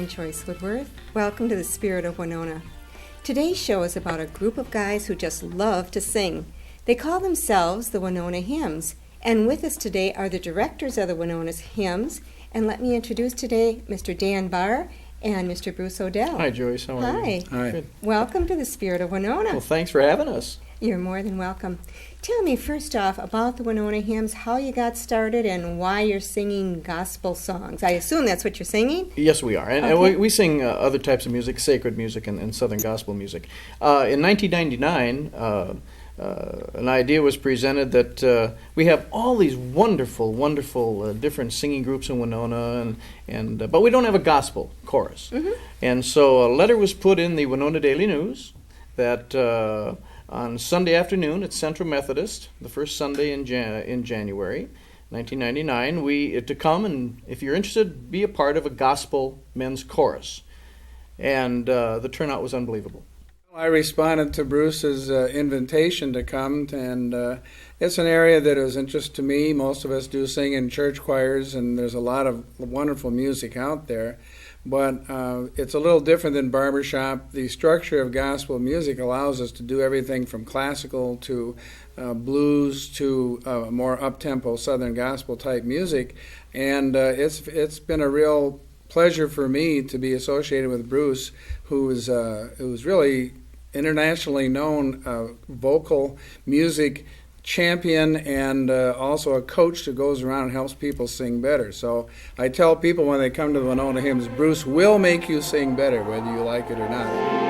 I'm Joyce Woodworth. Welcome to the Spirit of Winona. Today's show is about a group of guys who just love to sing. They call themselves the Winona Hymns. And with us today are the directors of the Winona Hymns. And let me introduce today Mr. Dan Barr and Mr. Bruce Odell. Hi, Joyce. How are you? Hi. Good. Welcome to the Spirit of Winona. Well, thanks for having us. You're more than welcome. Tell me first off about the Winona Hymns, how you got started, and why you're singing gospel songs. I assume that's what you're singing? Yes, we are. And Okay. we sing other types of music, sacred music and Southern gospel music. In 1999, an idea was presented that we have all these wonderful different singing groups in Winona, but we don't have a gospel chorus. Mm-hmm. And so a letter was put in the Winona Daily News that on Sunday afternoon at Central Methodist, the first Sunday in January 1999, to come and, if you're interested, be a part of a gospel men's chorus. And the turnout was unbelievable. I responded to Bruce's invitation to come, and it's an area that is interest to me. Most of us do sing in church choirs, and there's a lot of wonderful music out there. But it's a little different than barbershop. The structure of gospel music allows us to do everything from classical to blues to more up-tempo Southern gospel type music. And it's been a real pleasure for me to be associated with Bruce, who's really internationally known vocal music champion and also a coach that goes around and helps people sing better. So I tell people when they come to the Winona Hymns, Bruce will make you sing better whether you like it or not.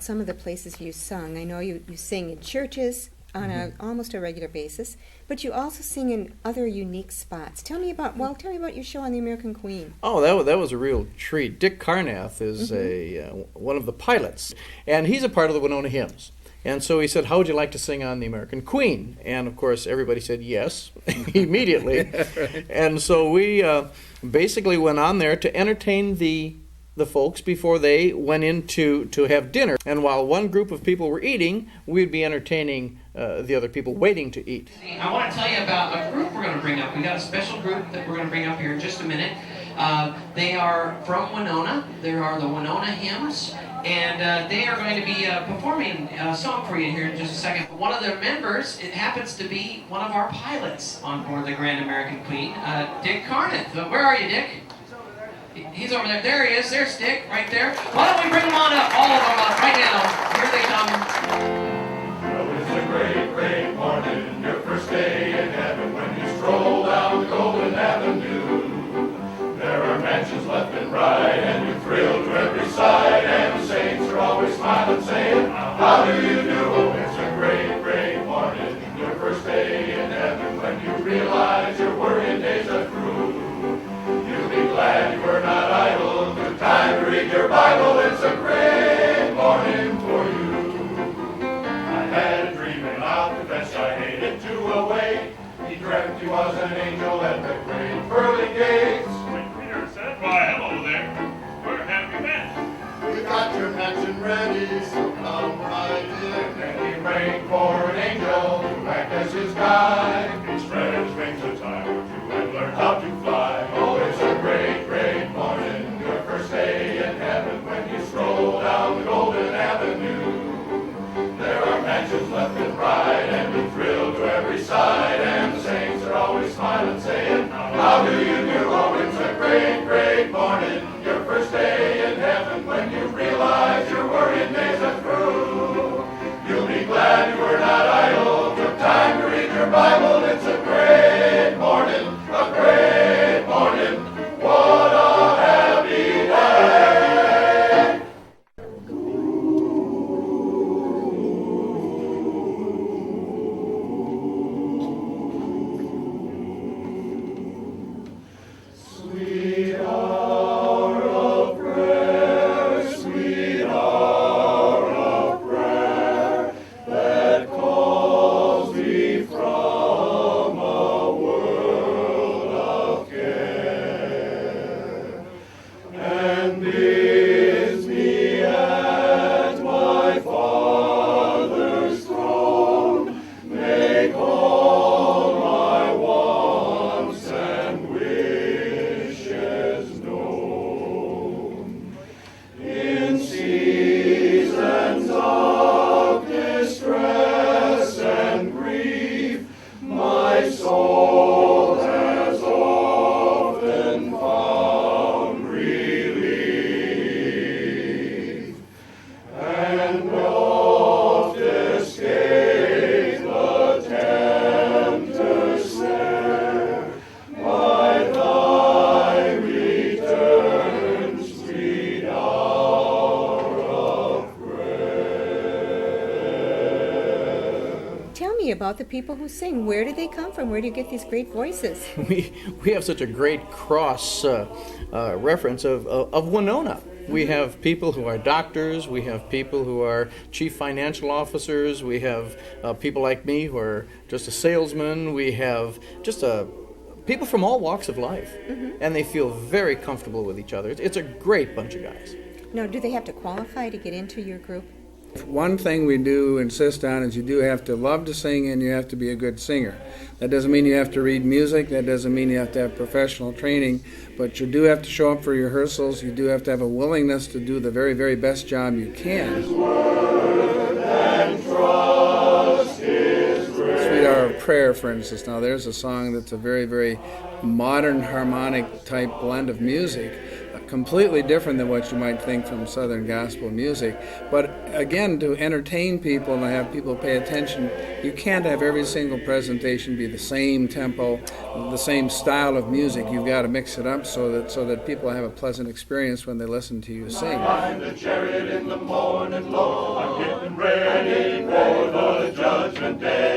Some of the places you sung. I know you sing in churches, on almost a regular basis, but you also sing in other unique spots. Tell me about your show on the American Queen. Oh, that was a real treat. Dick Carnath is one of the pilots, and he's a part of the Winona Hymns. And so he said, how would you like to sing on the American Queen? And, of course, everybody said yes immediately. Right. And so we basically went on there to entertain the folks before they went in to have dinner. And while one group of people were eating, we'd be entertaining the other people waiting to eat. I want to tell you about a group we're going to bring up. We've got a special group that we're going to bring up here in just a minute. They are from Winona. They are the Winona Hymns. And they are going to be performing a song for you here in just a second. One of their members, it happens to be one of our pilots on board the Grand American Queen, Dick Carnath. Where are you, Dick? He's over there. There he is. There's Dick, right there. Why don't we bring them on up, all of them up, right now. Here they come. Well, it's a great, great morning, your first day in heaven, when you stroll down the Golden Avenue. There are mansions left and right, and you thrill to every side, and the saints are always smiling, saying, how do you do? Oh, it's a great, great morning, your first day in heaven, when you realize your worrying days are through. You'll be glad you were not idle, good time to read your Bible, it's a great morning for you. I had a dream, and I'll confess I hated to awake. He dreamt he was an angel at the great pearly gates. Why, hello there. Where have you been? We got your mansion ready, so come right in. And he prayed for an angel to act as his guide. He spread his wings a time or two and learned how to fly. Oh, it's a great, great morning, your first day in heaven, when you stroll down the Golden Avenue. There are mansions left and right, and we thrill to every side, and the saints are always smiling, saying, how do you do? Oh, it's a great, great morning, your first day in heaven, when you realize your worrying days are through. You'll be glad you were not idle, took time to read your Bible. It's a great morning, a great morning. What a happy day! About the people who sing. Where do they come from? Where do you get these great voices? We have such a great cross reference of Winona. We have people who are doctors, we have people who are chief financial officers, we have people like me who are just a salesman, we have just people from all walks of life, and they feel very comfortable with each other. It's a great bunch of guys. Now, do they have to qualify to get into your group? One thing we do insist on is you do have to love to sing and you have to be a good singer. That doesn't mean you have to read music, that doesn't mean you have to have professional training, but you do have to show up for rehearsals, you do have to have a willingness to do the very, very best job you can. Sweet Hour of Prayer, for instance. Now there's a song that's a very, very modern harmonic type blend of music, completely different than what you might think from Southern gospel music. But again, to entertain people and have people pay attention, you can't have every single presentation be the same tempo, the same style of music. You've got to mix it up so that people have a pleasant experience when they listen to you sing. I'm the chariot in the morning, Lord, I'm getting ready for the judgment day.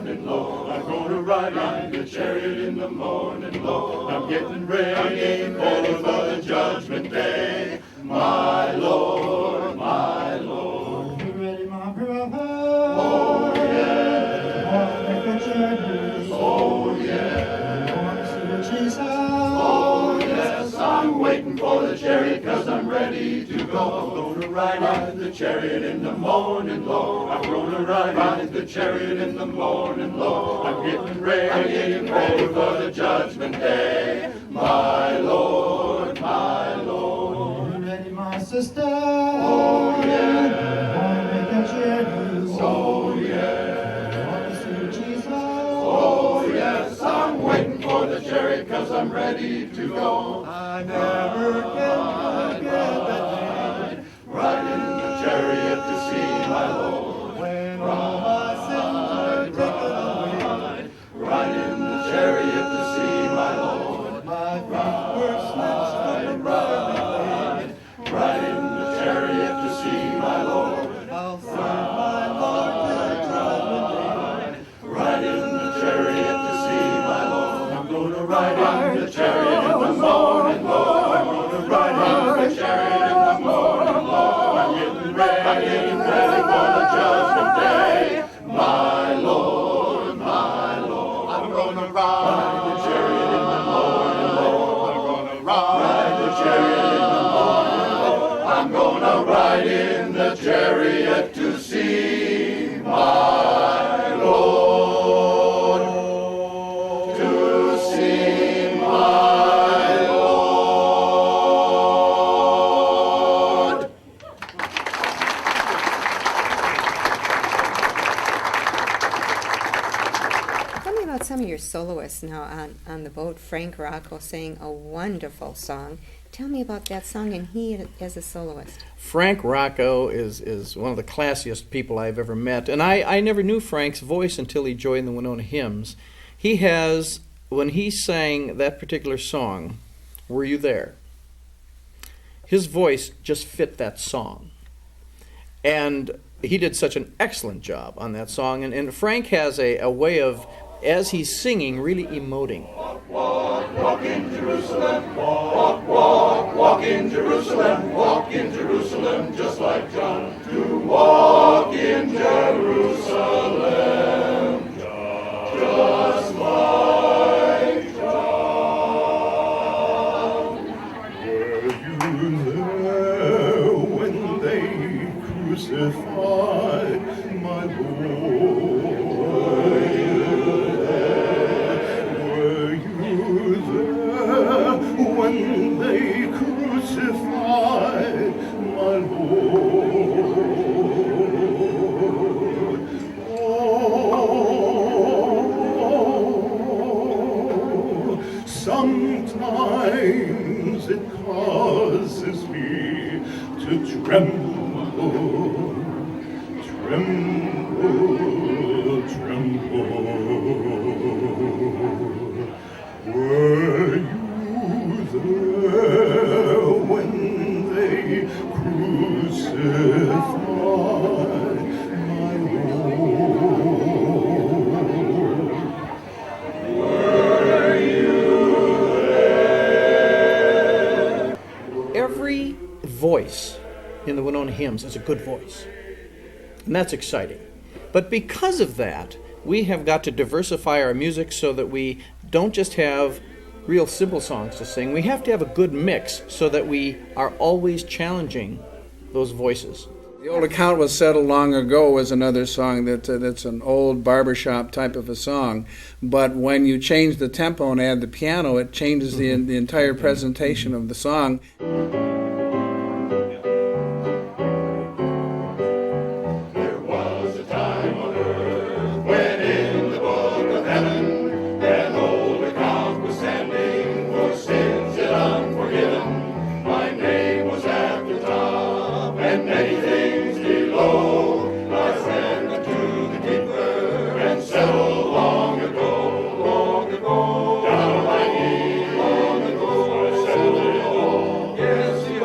morning, Lord. I'm gonna ride the chariot in the morning, Lord. I'm getting ready for the judgment day. My Lord, my Lord. You ready, my brother? Oh, yeah. Want to make a journey? Oh, yeah. Want to see Jesus? Oh, yes. I'm waiting for the chariot 'cause I'm ready to go. I'm gonna ride the chariot in the morning, Lord. I'm gonna ride the chariot in the morning, Lord. I'm getting ready for the judgment day. My Lord, my Lord. You ready, my sister? Oh, yeah. Want to make a journey? Oh, yeah. Want to see Jesus? Oh, yes. I'm waiting for the chariot 'cause I'm ready to go. I never can forget that day Ride in the chariot to see my Lord. when all my sins were taken away. Ride in the chariot to see my Lord. My feet were snatched from the miry clay. Ride in the chariot to see my Lord. I'll serve my Lord till the judgment day. Ride in the chariot to see my Lord. I'm gonna ride in the chariot in the morning, Lord. I'm gonna ride in the chariot in the morning, Lord. I'm getting ready for the judgment day. My Lord, my Lord. I'm gonna ride the chariot in the morning, Lord. I'm gonna ride the chariot in the morning, Lord. I'm gonna ride in the chariot to see my Lord. To see my Lord. Tell me about some of your soloists now on the boat. Frank Rocco sang a wonderful song. Tell me about that song and he as a soloist. Frank Rocco is one of the classiest people I've ever met, and I never knew Frank's voice until he joined the Winona Hymns. He has, when he sang that particular song, Were You There?, his voice just fit that song. And he did such an excellent job on that song, and Frank has a way of, as he's singing, really emoting. Walk in Jerusalem, walk in Jerusalem, walk in Jerusalem, just like John, to walk in Jerusalem, just like John. Were you there when they crucified my Lord? When they crucified my Lord. Oh, sometimes it causes me to tremble, tremble, tremble. Were you there when they crucified my Lord? Were you there? Every voice in the Winona Hymns is a good voice, and that's exciting. But because of that, we have got to diversify our music so that we don't just have real simple songs to sing. We have to have a good mix so that we are always challenging those voices. The Old Account Was Settled Long Ago is another song that's an old barbershop type of a song. But when you change the tempo and add the piano, it changes the entire presentation of the song. There was a time on earth when in the book of heaven an old account was standing for sins yet unforgiven. My name was at the top and many things below. I went to the keeper and settled long ago. Down on my knees, long ago I settled it all. Yes, the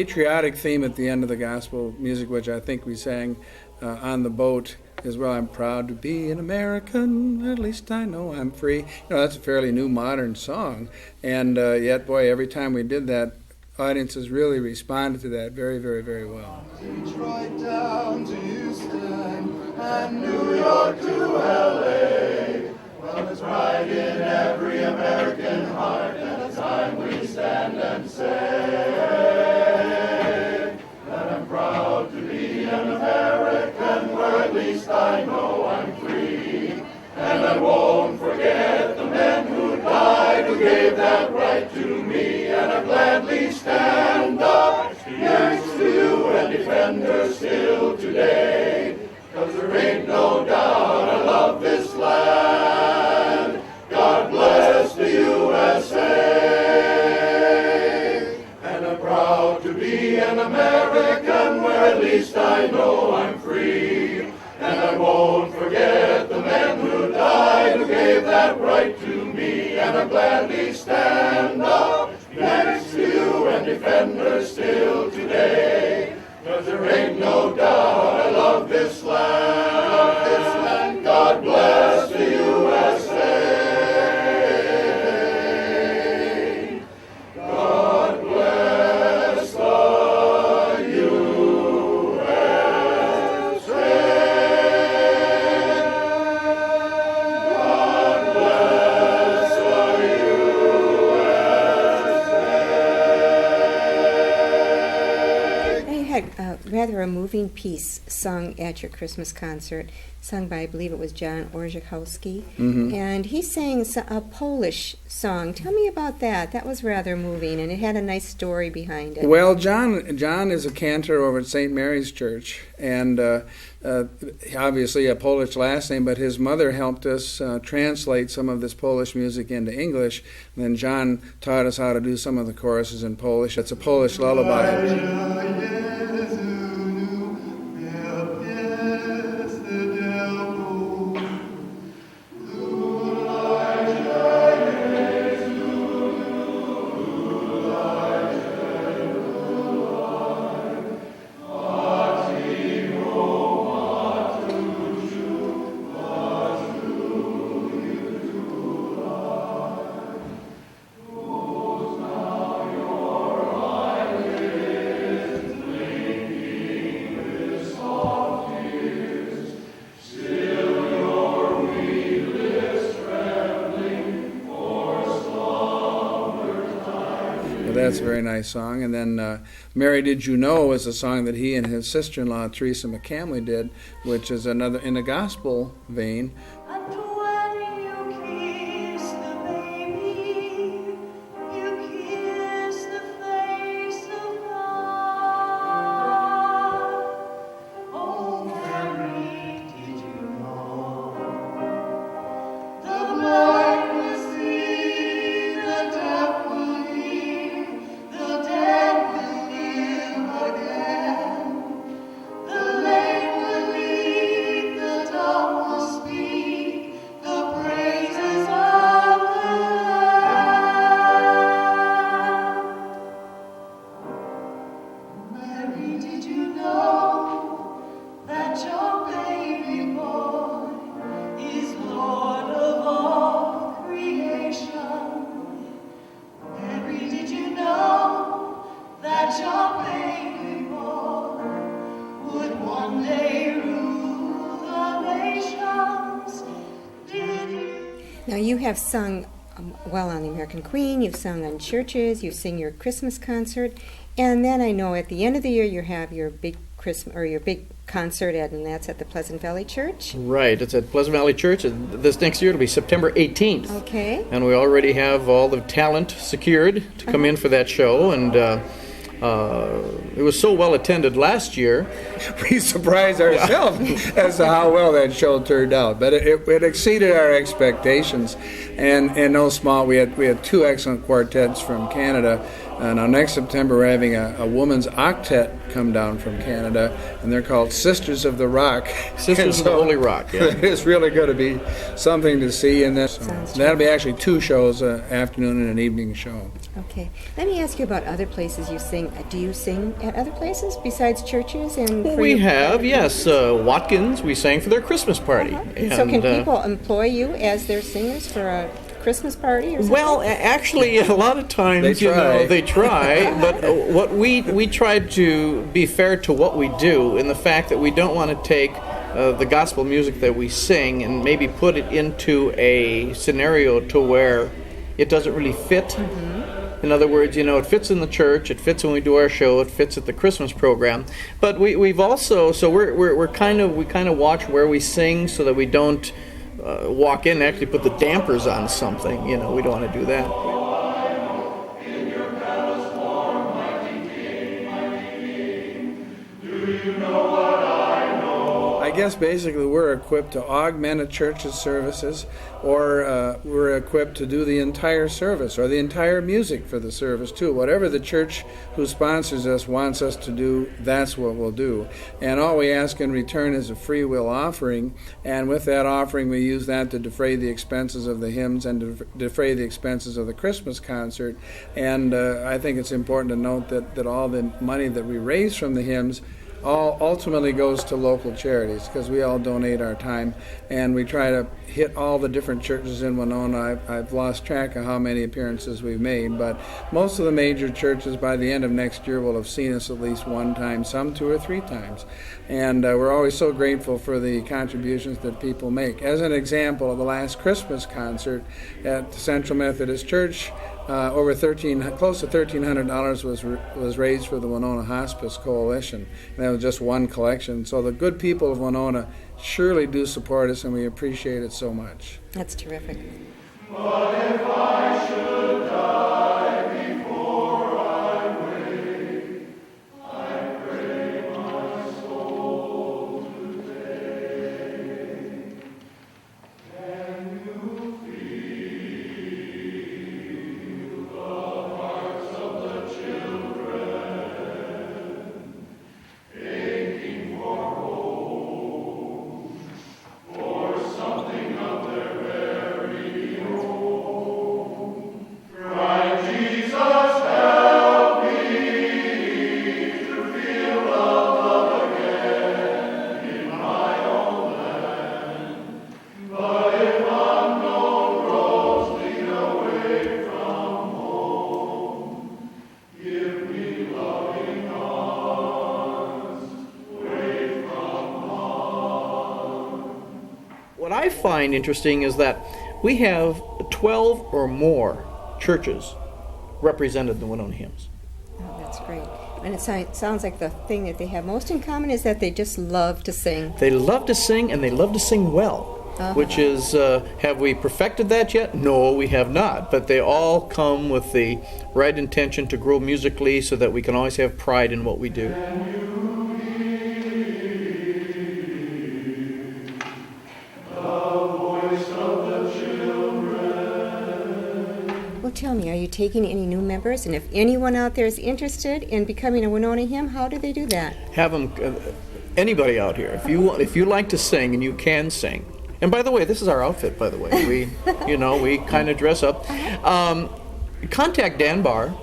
patriotic theme at the end of the gospel music, which I think we sang on the boat as well. I'm proud to be an American, at least I know I'm free. You know, that's a fairly new modern song, and yet, boy, every time we did that, audiences really responded to that very, very, very well. Detroit down to Houston and New York to L.A. Well, it's right in every American heart, and it's time we stand and say that I'm proud to be an American, where at least I know I'm free. And I won't forget the men who died, who gave that right to me, and I'll gladly stand up next to you and defend her still today. 'Cause there ain't no doubt I love this land. God bless the USA. And I'm proud to be an American, where at least I know I'm free. And I won't forget the men who died, who gave that right to me, and I'll gladly stand up next to you and defend her still today. 'Cause there ain't no doubt I love this land. God bless the USA. God bless the USA. God bless the USA. They had rather a moving piece sung at your Christmas concert, sung by, I believe it was John Orzechowski, and he sang a Polish song. Tell me about that. That was rather moving, and it had a nice story behind it. Well, John is a cantor over at St. Mary's Church, and obviously a Polish last name, but his mother helped us translate some of this Polish music into English. And then John taught us how to do some of the choruses in Polish. It's a Polish lullaby. That's a very nice song. And then Mary Did You Know is a song that he and his sister-in-law, Teresa McCamley, did, which is another in a gospel vein. And when you kiss the baby, you kiss the face of God. Oh, Mary, did you know the blind will see, the deaf will hear, the dead will live again, the lame will lead, the dumb will speak, the praises of the Lamb. Mary, did you know that your baby boy is Lord of all creation? Mary, did you know that your baby boy would one day rule the nations? Did you? Now, you have sung well on the American Queen, you've sung on churches, you sing your Christmas concert, and then I know at the end of the year you have your big Christmas or your big concert, and that's at the Pleasant Valley Church. Right, it's at Pleasant Valley Church. This next year it'll be September 18th. Okay. And we already have all the talent secured to come in for that show, and it was so well attended last year. We surprised ourselves as to how well that show turned out, but it exceeded our expectations, and no small. We had two excellent quartets from Canada, Now next September we're having a woman's octet come down from Canada, and they're called Sisters of the Rock. Sisters of the Holy Rock, yeah. It's really going to be something to see, and that'll be actually 2 shows, an afternoon and an evening show. Okay. Let me ask you about other places you sing. Do you sing at other places besides churches? And Well, we have, yes. Watkins, we sang for their Christmas party. And so can people employ you as their singers for a Christmas party or something? Well, actually, a lot of times, they try, but what we try to be fair to what we do in the fact that we don't want to take the gospel music that we sing and maybe put it into a scenario to where it doesn't really fit. Mm-hmm. In other words, it fits in the church, it fits when we do our show, it fits at the Christmas program. But we've also, so we kind of watch where we sing so that we don't walk in and actually put the dampers on something. We don't want to do that. I guess basically we're equipped to augment a church's services, or we're equipped to do the entire service or the entire music for the service too. Whatever the church who sponsors us wants us to do, that's what we'll do. And all we ask in return is a free will offering, and with that offering we use that to defray the expenses of the hymns and to defray the expenses of the Christmas concert. And I think it's important to note that all the money that we raise from the hymns all ultimately goes to local charities, because we all donate our time, and we try to hit all the different churches in Winona. I've lost track of how many appearances we've made, but most of the major churches by the end of next year will have seen us at least one time, some 2 or 3 times. And we're always so grateful for the contributions that people make. As an example, of the last Christmas concert at the Central Methodist Church, close to $1,300 was raised for the Winona Hospice Coalition. And that was just one collection. So the good people of Winona surely do support us, and we appreciate it so much. That's terrific. But if I should die before I wake, I pray my soul today. Can you feel the hearts of the children aching for home, for something of their very own? Cry, Jesus, help me to feel love again in my own land. But if unknown roads lead away from home, give me loving arms, wait from harm. What I find interesting is that we have 12 or more churches represented in the Winona Hymns. Oh, that's great. And it sounds like the thing that they have most in common is that they just love to sing. They love to sing, and they love to sing well, which is, have we perfected that yet? No, we have not. But they all come with the right intention to grow musically so that we can always have pride in what we do. Well, tell me, are you taking any new members? And if anyone out there is interested in becoming a Winona Hymn, how do they do that? Have them, anybody out here, if you like to sing and you can sing. And by the way, this is our outfit, by the way. We kind of dress up. Contact Dan Barr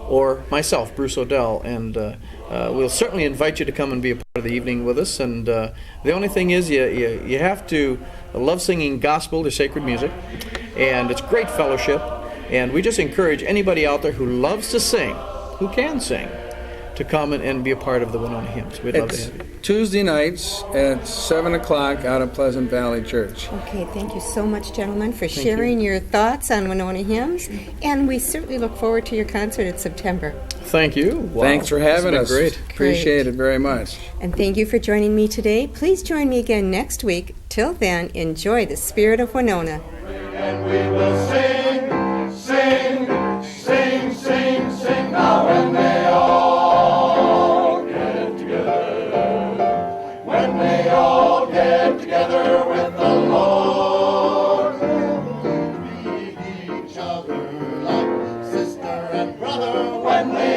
or myself, Bruce O'Dell, and we'll certainly invite you to come and be a part of the evening with us. And the only thing is, you have to love singing gospel or sacred music, and it's great fellowship. And we just encourage anybody out there who loves to sing, who can sing, to come and be a part of the Winona Hymns. We'd love to have you. Tuesday nights at 7 o'clock out of Pleasant Valley Church. Okay, thank you so much, gentlemen, for sharing your thoughts on Winona Hymns. And we certainly look forward to your concert in September. Thank you. Wow. Thanks for having us. Great. Appreciate it very much. And thank you for joining me today. Please join me again next week. Till then, enjoy the Spirit of Winona. And we will sing, sing, sing, sing, sing now when they all get together. When they all get together with the Lord, we'll meet each other like sister and brother. and they